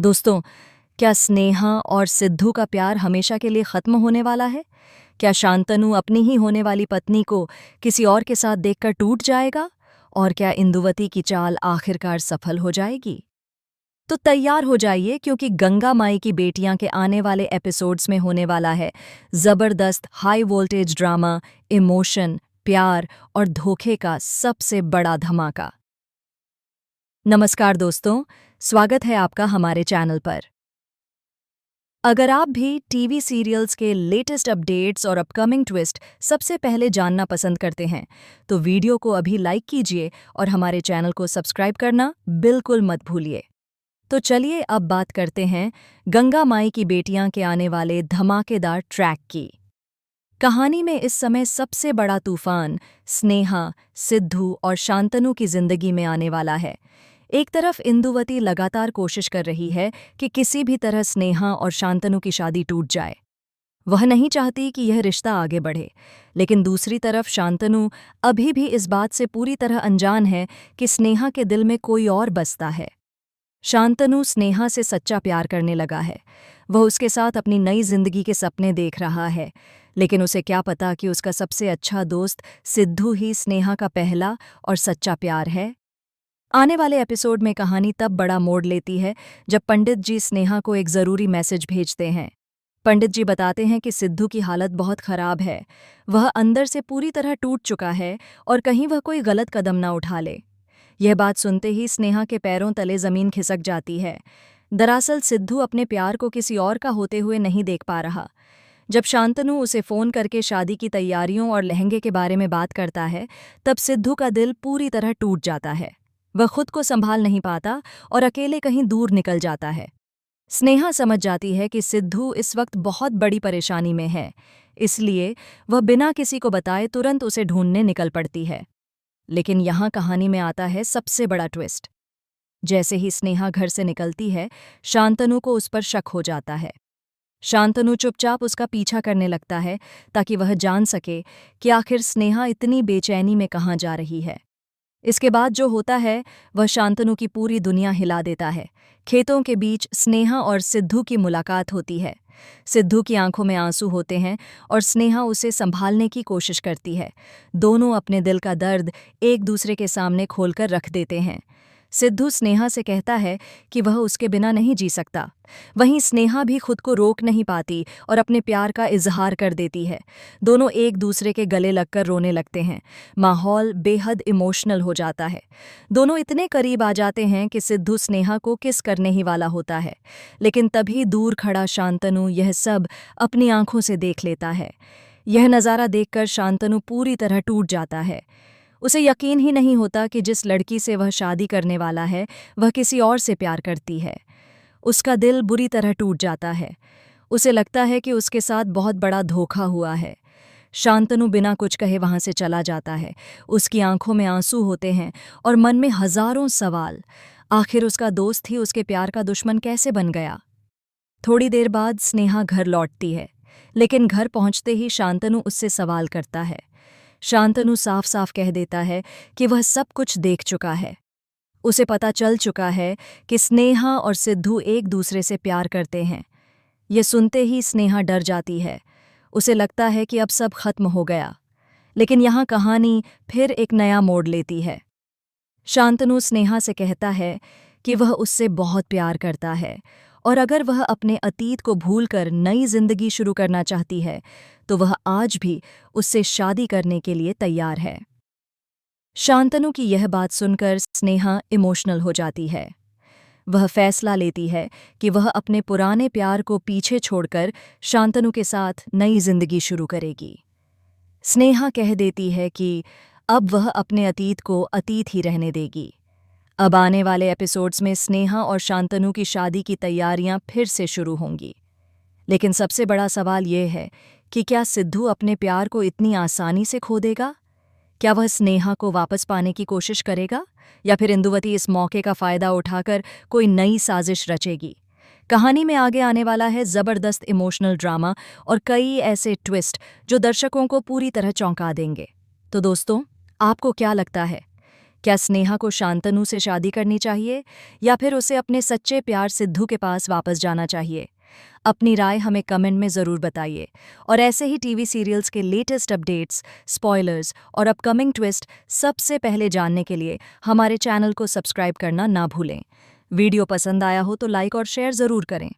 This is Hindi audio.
दोस्तों, क्या स्नेहा और सिद्धू का प्यार हमेशा के लिए खत्म होने वाला है? क्या शांतनु अपनी ही होने वाली पत्नी को किसी और के साथ देखकर टूट जाएगा? और क्या इंदुवती की चाल आखिरकार सफल हो जाएगी? तो तैयार हो जाइए, क्योंकि गंगा माई की बेटियां के आने वाले एपिसोड्स में होने वाला है जबरदस्त हाई वोल्टेज ड्रामा, इमोशन, प्यार और धोखे का सबसे बड़ा धमाका। नमस्कार दोस्तों, स्वागत है आपका हमारे चैनल पर। अगर आप भी टीवी सीरियल्स के लेटेस्ट अपडेट्स और अपकमिंग ट्विस्ट सबसे पहले जानना पसंद करते हैं, तो वीडियो को अभी लाइक कीजिए और हमारे चैनल को सब्सक्राइब करना बिल्कुल मत भूलिए। तो चलिए अब बात करते हैं गंगा माई की बेटियां के आने वाले धमाकेदार ट्रैक की। कहानी में इस समय सबसे बड़ा तूफान स्नेहा, सिद्धू और शांतनु की जिंदगी में आने वाला है। एक तरफ इंदुवती लगातार कोशिश कर रही है कि किसी भी तरह स्नेहा और शांतनु की शादी टूट जाए। वह नहीं चाहती कि यह रिश्ता आगे बढ़े, लेकिन दूसरी तरफ शांतनु अभी भी इस बात से पूरी तरह अनजान है कि स्नेहा के दिल में कोई और बसता है। शांतनु स्नेहा से सच्चा प्यार करने लगा है। वह उसके साथ अपनी नई जिंदगी के सपने देख रहा है, लेकिन उसे क्या पता कि उसका सबसे अच्छा दोस्त सिद्धू ही स्नेहा का पहला और सच्चा प्यार है। आने वाले एपिसोड में कहानी तब बड़ा मोड़ लेती है जब पंडित जी स्नेहा को एक ज़रूरी मैसेज भेजते हैं। पंडित जी बताते हैं कि सिद्धू की हालत बहुत खराब है। वह अंदर से पूरी तरह टूट चुका है और कहीं वह कोई गलत कदम ना उठा ले। यह बात सुनते ही स्नेहा के पैरों तले ज़मीन खिसक जाती है। दरअसल सिद्धू अपने प्यार को किसी और का होते हुए नहीं देख पा रहा। जब शांतनु उसे फ़ोन करके शादी की तैयारियों और लहंगे के बारे में बात करता है, तब सिद्धू का दिल पूरी तरह टूट जाता है। वह खुद को संभाल नहीं पाता और अकेले कहीं दूर निकल जाता है। स्नेहा समझ जाती है कि सिद्धू इस वक्त बहुत बड़ी परेशानी में है, इसलिए वह बिना किसी को बताए तुरंत उसे ढूंढने निकल पड़ती है। लेकिन यहाँ कहानी में आता है सबसे बड़ा ट्विस्ट। जैसे ही स्नेहा घर से निकलती है, शांतनु को उस पर शक हो जाता है। शांतनु चुपचाप उसका पीछा करने लगता है ताकि वह जान सके कि आखिर स्नेहा इतनी बेचैनी में कहाँ जा रही है। इसके बाद जो होता है वह शांतनु की पूरी दुनिया हिला देता है। खेतों के बीच स्नेहा और सिद्धू की मुलाकात होती है। सिद्धू की आंखों में आंसू होते हैं और स्नेहा उसे संभालने की कोशिश करती है। दोनों अपने दिल का दर्द एक दूसरे के सामने खोलकर रख देते हैं। सिद्धू स्नेहा से कहता है कि वह उसके बिना नहीं जी सकता। वहीं स्नेहा भी खुद को रोक नहीं पाती और अपने प्यार का इजहार कर देती है। दोनों एक दूसरे के गले लगकर रोने लगते हैं। माहौल बेहद इमोशनल हो जाता है। दोनों इतने करीब आ जाते हैं कि सिद्धू स्नेहा को किस करने ही वाला होता है, लेकिन तभी दूर खड़ा शांतनु यह सब अपनी आंखों से देख लेता है। यह नज़ारा देखकर शांतनु पूरी तरह टूट जाता है। उसे यकीन ही नहीं होता कि जिस लड़की से वह शादी करने वाला है वह किसी और से प्यार करती है। उसका दिल बुरी तरह टूट जाता है। उसे लगता है कि उसके साथ बहुत बड़ा धोखा हुआ है। शांतनु बिना कुछ कहे वहां से चला जाता है। उसकी आंखों में आंसू होते हैं और मन में हजारों सवाल। आखिर उसका दोस्त ही उसके प्यार का दुश्मन कैसे बन गया? थोड़ी देर बाद स्नेहा घर लौटती है, लेकिन घर पहुंचते ही शांतनु उससे सवाल करता है। शांतनु साफ साफ कह देता है कि वह सब कुछ देख चुका है। उसे पता चल चुका है कि स्नेहा और सिद्धू एक दूसरे से प्यार करते हैं। ये सुनते ही स्नेहा डर जाती है। उसे लगता है कि अब सब खत्म हो गया। लेकिन यहाँ कहानी फिर एक नया मोड़ लेती है। शांतनु स्नेहा से कहता है कि वह उससे बहुत प्यार करता है और अगर वह अपने अतीत को भूलकर नई जिंदगी शुरू करना चाहती है, तो वह आज भी उससे शादी करने के लिए तैयार है। शांतनु की यह बात सुनकर स्नेहा इमोशनल हो जाती है। वह फैसला लेती है कि वह अपने पुराने प्यार को पीछे छोड़कर शांतनु के साथ नई जिंदगी शुरू करेगी। स्नेहा कह देती है कि अब वह अपने अतीत को अतीत ही रहने देगी। अब आने वाले एपिसोड्स में स्नेहा और शांतनु की शादी की तैयारियां फिर से शुरू होंगी। लेकिन सबसे बड़ा सवाल यह है कि क्या सिद्धू अपने प्यार को इतनी आसानी से खो देगा? क्या वह स्नेहा को वापस पाने की कोशिश करेगा, या फिर इंदुवती इस मौके का फ़ायदा उठाकर कोई नई साजिश रचेगी? कहानी में आगे आने वाला है ज़बरदस्त इमोशनल ड्रामा और कई ऐसे ट्विस्ट जो दर्शकों को पूरी तरह चौंका देंगे। तो दोस्तों, आपको क्या लगता है? क्या स्नेहा को शांतनु से शादी करनी चाहिए या फिर उसे अपने सच्चे प्यार सिद्धू के पास वापस जाना चाहिए? अपनी राय हमें कमेंट में ज़रूर बताइए। और ऐसे ही टीवी सीरियल्स के लेटेस्ट अपडेट्स, स्पॉयलर्स और अपकमिंग ट्विस्ट सबसे पहले जानने के लिए हमारे चैनल को सब्सक्राइब करना ना भूलें। वीडियो पसंद आया हो तो लाइक और शेयर ज़रूर करें।